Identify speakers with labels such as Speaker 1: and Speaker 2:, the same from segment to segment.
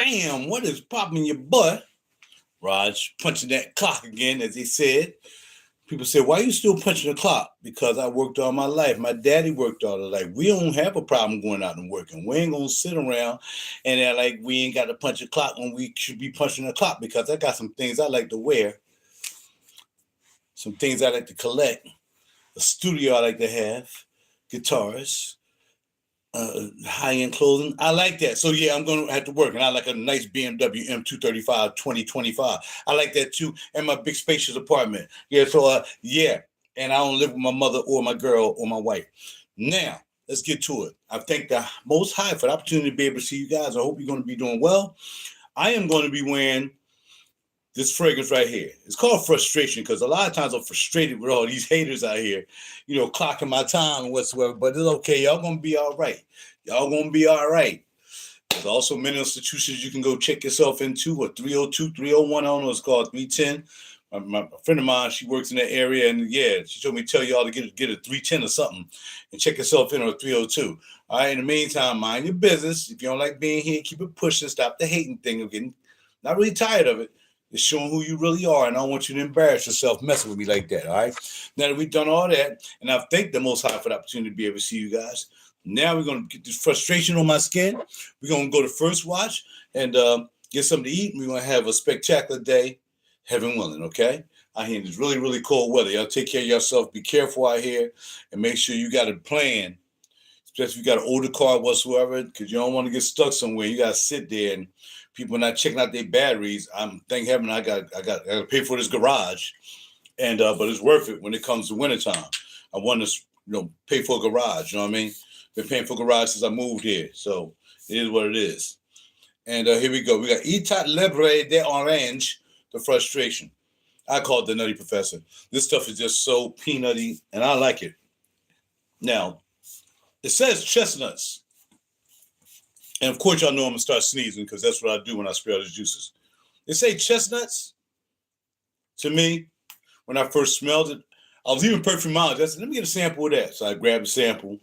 Speaker 1: Bam! What is popping your butt? Raj punching that clock again, as he said. People say, why are you still punching the clock? Because I worked all my life. My daddy worked all his life. We don't have a problem going out and working. We ain't going to sit around and act like we ain't got to punch a clock when we should be punching the clock, because I got some things I like to wear, some things I like to collect, a studio I like to have, guitars, high-end clothing. I like that. So, yeah, I'm going to have to work. And I like a nice BMW M235 2025. I like that, too. And my big spacious apartment. Yeah, so, yeah. And I don't live with my mother or my girl or my wife. Now, let's get to it. I thank the Most High for the opportunity to be able to see you guys. I hope you're going to be doing well. I am going to be wearing this fragrance right here. It's called Frustration, because a lot of times I'm frustrated with all these haters out here, clocking my time and whatsoever. But it's okay. Y'all going to be all right. Y'all going to be all right. There's also many institutions you can go check yourself into, or 302, 301. I don't know. It's called 310. My friend of mine, she works in that area, and yeah, she told me to tell y'all to get a 310 or something and check yourself in on a 302. All right. In the meantime, mind your business. If you don't like being here, keep it pushing. Stop the hating thing. I'm getting not really tired of it. It's showing who you really are, and I don't want you to embarrass yourself messing with me like that, all right? Now that we've done all that, and I thank the Most High for the opportunity to be able to see you guys, now we're going to get this frustration on my skin. We're going to go to first watch and get something to eat, and we're going to have a spectacular day, heaven willing, okay? Out here in this really, really cold weather. Y'all take care of yourself. Be careful out here, and make sure you got a plan, especially if you got an older car whatsoever, because you don't want to get stuck somewhere. You got to sit there and people not checking out their batteries. Thank heaven I got to pay for this garage, and but it's worth it when it comes to wintertime. I want to pay for a garage. You know what I mean? Been paying for garage since I moved here, so it is what it is. And here we go. We got Etat Libre de Orange, the Frustration. I call it the Nutty Professor. This stuff is just so peanutty, and I like it. Now, it says chestnuts. And of course, y'all know I'm going to start sneezing, because that's what I do when I spray all these juices. They say chestnuts. To me, when I first smelled it, I was even perfumologist. I said, let me get a sample of that. So I grabbed a sample,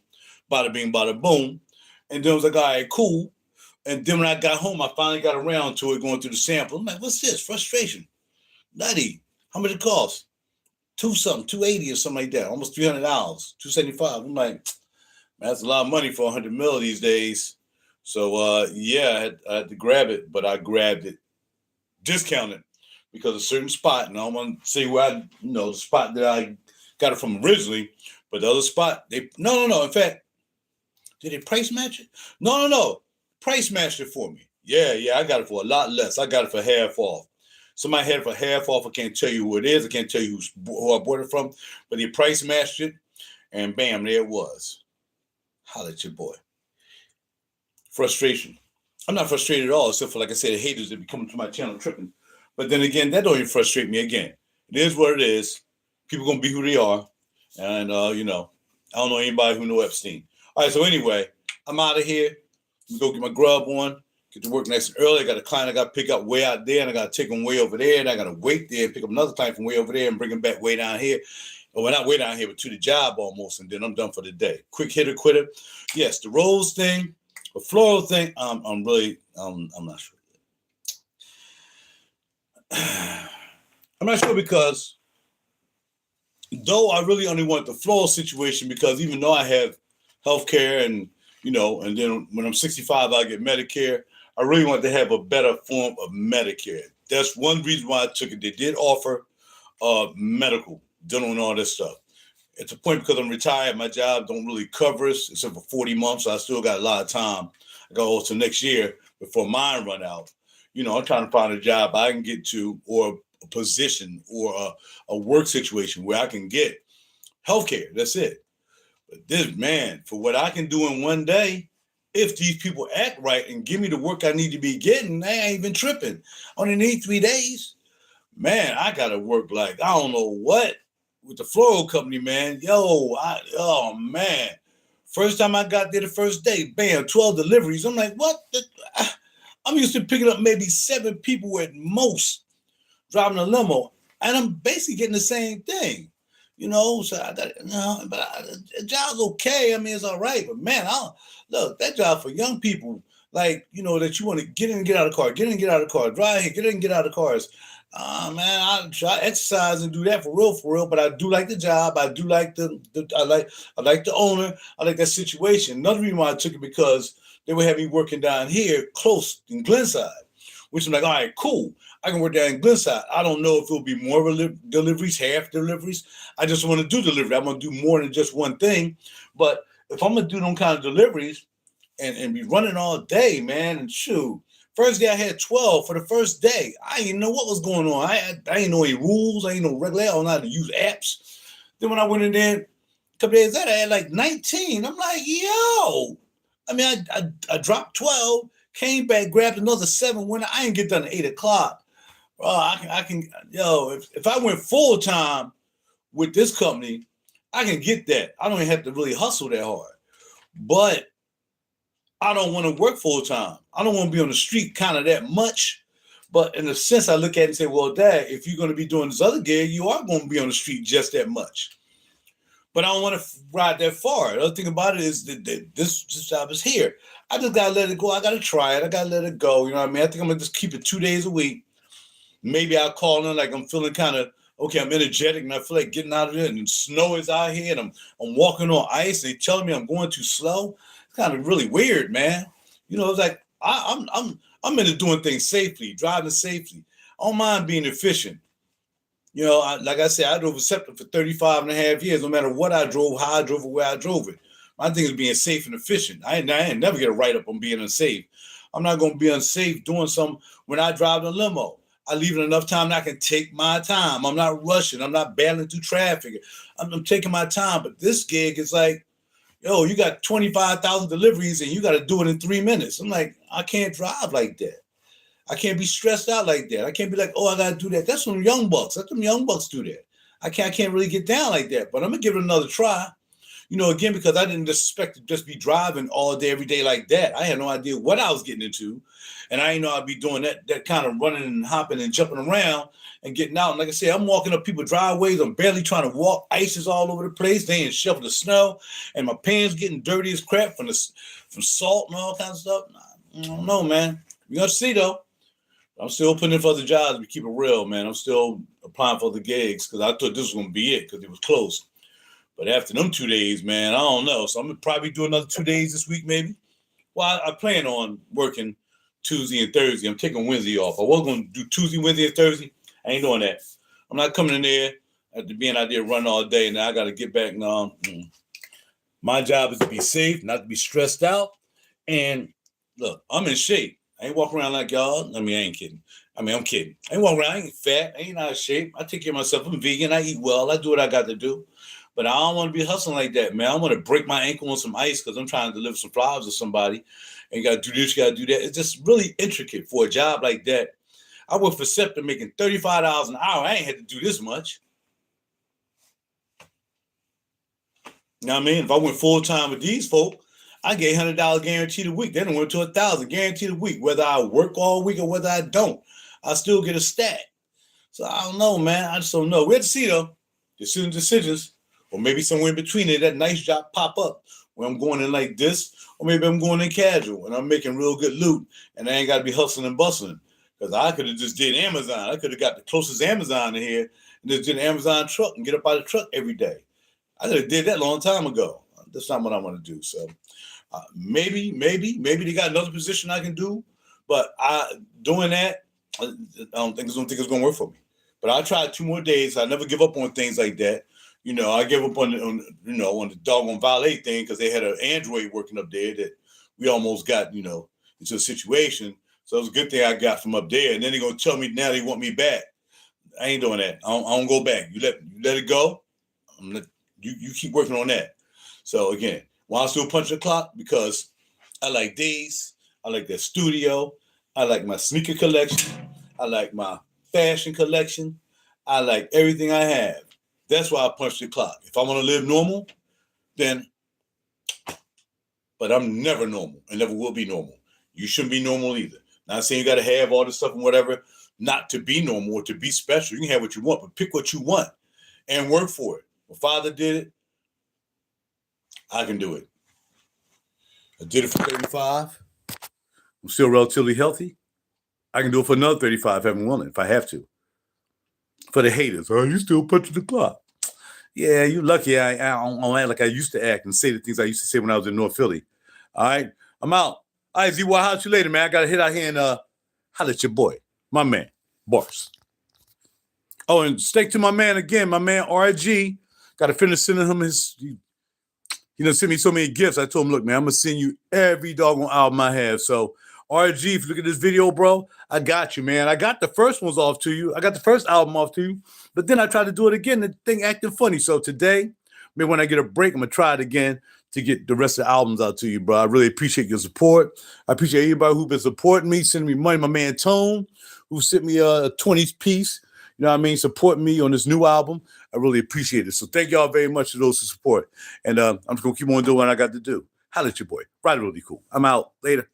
Speaker 1: bada bing, bada boom. And then I was like, all right, cool. And then when I got home, I finally got around to it, going through the sample. I'm like, what's this? Frustration. Nutty. How much it cost? $280 or something like that. Almost $300. $275. I'm like, man, that's a lot of money for 100 mil these days. So, yeah, I had to grab it, but I grabbed it discounted because a certain spot, and I don't want to say where the spot that I got it from originally, but the other spot, no. In fact, did they price match it? No. Price matched it for me. Yeah, I got it for a lot less. I got it for half off. Somebody had it for half off. I can't tell you who it is. I can't tell you who I bought it from, but they price matched it, and bam, there it was. Holla at your boy. Frustration. I'm not frustrated at all, except for, like I said, the haters that be coming to my channel tripping. But then again, that don't even frustrate me again. It is what it is. People going to be who they are. And, I don't know anybody who know Epstein. All right, so anyway, I'm out of here. I'm going to go get my grub on, get to work nice and early. I got a client I got to pick up way out there, and I got to take him way over there, and I got to wait there and pick up another client from way over there and bring him back way down here. Well, not way down here, but to the job almost, and then I'm done for the day. Quick hitter, quitter. Yes, the rose thing. The floral thing, I'm not sure. I'm not sure, because though I really only want the floral situation, because even though I have health care and then when I'm 65, I get Medicare, I really want to have a better form of Medicare. That's one reason why I took it. They did offer medical, dental, and all this stuff. It's a point because I'm retired. My job don't really cover us except for 40 months. So I still got a lot of time. I got also next year before mine run out. I'm trying to find a job I can get to, or a position, or a work situation where I can get healthcare. That's it. But this, man, for what I can do in one day, if these people act right and give me the work I need to be getting, they ain't even tripping. I only need 3 days. Man, I got to work like I don't know what. With the floral company, man, oh man. First time I got there, the first day, bam, 12 deliveries. I'm like, what? I'm used to picking up maybe 7 people at most, driving a limo, and I'm basically getting the same thing, So I got but the job's okay. I mean, it's all right, but man, look, that job for young people, like, that you want to get in and get out of the car, get in and get out of the car, drive here, get in and get out of the cars. Man, I try exercise and do that for real. But I do like the job. I do like I like the owner. I like that situation. Another reason why I took it because they would have me working down here close in Glenside, which I'm like, all right, cool. I can work down in Glenside. I don't know if it'll be more deliveries, half deliveries. I just want to do delivery. I'm going to do more than just one thing. But if I'm going to do them kind of deliveries and be running all day, man, and shoot. First day I had 12 for the first day. I didn't know what was going on. I didn't know any rules. I didn't know regular. I don't know how to use apps. Then when I went in there, a couple days later, I had like 19. I'm like, yo. I mean, I dropped 12, came back, grabbed another 7. When I didn't get done at 8 o'clock. I can, if I went full time with this company, I can get that. I don't even have to really hustle that hard. But I don't want to work full time. I don't want to be on the street kind of that much. But in a sense, I look at it and say, well, Dad, if you're going to be doing this other gig, you are going to be on the street just that much. But I don't want to ride that far. The other thing about it is that this job is here. I just got to let it go. I got to try it. I got to let it go. You know what I mean? I think I'm going to just keep it 2 days a week. Maybe I'll call in like I'm feeling kind of, okay, I'm energetic and I feel like getting out of it. And snow is out here and I'm walking on ice. And they telling me I'm going too slow. It's kind of really weird, man. It's like I'm into doing things safely, driving safely. I don't mind being efficient. Like I said, I drove a Scepter for 35 and a half years. No matter what I drove, how I drove it, where I drove it. My thing is being safe and efficient. I ain't never get a write-up on being unsafe. I'm not going to be unsafe doing something when I drive a limo. I leave it enough time that I can take my time. I'm not rushing. I'm not battling through traffic. I'm taking my time. But this gig is like, yo, you got 25,000 deliveries and you got to do it in 3 minutes. I'm like, I can't drive like that. I can't be stressed out like that. I can't be like, oh, I got to do that. That's from young bucks. Let them young bucks do that. I can't really get down like that. But I'm going to give it another try. Again, because I didn't expect to just be driving all day, every day like that. I had no idea what I was getting into. And I didn't know I'd be doing that kind of running and hopping and jumping around and getting out. And like I said, I'm walking up people's driveways. I'm barely trying to walk. Ice is all over the place. They ain't shoveling the snow. And my pants getting dirty as crap from salt and all kinds of stuff. I don't know, man. We're going to see, though. I'm still putting in for other jobs. We keep it real, man. I'm still applying for the gigs because I thought this was going to be it because it was close. But after them 2 days, man, I don't know. So I'm going to probably do another 2 days this week, maybe. Well, I plan on working Tuesday and Thursday. I'm taking Wednesday off. I was going to do Tuesday, Wednesday, and Thursday. I ain't doing that. I'm not coming in there after being out there running all day. Now I got to get back now. My job is to be safe, not to be stressed out. And look, I'm in shape. I ain't walking around like y'all. I mean, I ain't kidding. I'm kidding. I ain't walking around. I ain't fat. I ain't out of shape. I take care of myself. I'm vegan. I eat well. I do what I got to do. But I don't want to be hustling like that, man. I want to break my ankle on some ice because I'm trying to deliver some flowers to somebody. And you got to do this, you got to do that. It's just really intricate for a job like that. I work for Scepter making $35 an hour. I ain't had to do this much. You know what I mean? If I went full time with these folk, I get $100 guaranteed a week. Then I went to $1,000 guaranteed a week. Whether I work all week or whether I don't, I still get a stat. So I don't know, man. I just don't know. We have to see, though. Decisions. Or maybe somewhere in between it, that nice job pop up where I'm going in like this, or maybe I'm going in casual and I'm making real good loot and I ain't got to be hustling and bustling. Because I could have just did Amazon. I could have got the closest Amazon in here and just did an Amazon truck and get up out of the truck every day. I could have did that a long time ago. That's not what I want to do. So maybe they got another position I can do, but doing that, I don't think it's going to work for me. But I'll try 2 more days. I never give up on things like that. I gave up on the doggone valet thing because they had an android working up there that we almost got, into a situation. So it was a good thing I got from up there. And then they're going to tell me now they want me back. I ain't doing that. I don't go back. You let it go. You keep working on that. So again, why I'm still punching the clock? Because I like these. I like their studio. I like my sneaker collection. I like my fashion collection. I like everything I have. That's why I punch the clock. If I want to live normal, then, but I'm never normal and never will be normal. You shouldn't be normal either. Not saying you got to have all this stuff and whatever, not to be normal or to be special. You can have what you want, but pick what you want and work for it. My father did it. I can do it. I did it for 35. I'm still relatively healthy. I can do it for another 35 if I'm willing, if I have to. For the haters, oh, you still punching the clock. Yeah, you lucky I don't act like I used to act and say the things I used to say when I was in North Philly. All right, I'm out. All right, Z-Y, holler at you later, man. I got to hit out here and holler at your boy, my man, Bars. Oh, and steak to my man again, my man RG. Got to finish sending him his, sent me so many gifts. I told him, look, man, I'm going to send you every doggone album I have. So, RG, if you look at this video, bro, I got you, man. I got the first ones off to you. I got the first album off to you. But then I tried to do it again. The thing acting funny. So today, maybe when I get a break, I'm going to try it again to get the rest of the albums out to you, bro. I really appreciate your support. I appreciate everybody who's been supporting me, sending me money. My man Tone, who sent me a 20s piece. You know what I mean? Supporting me on this new album. I really appreciate it. So thank y'all very much for those who support. And I'm just going to keep on doing what I got to do. Holla at your boy. RaJuR Realdeepkool. I'm out. Later.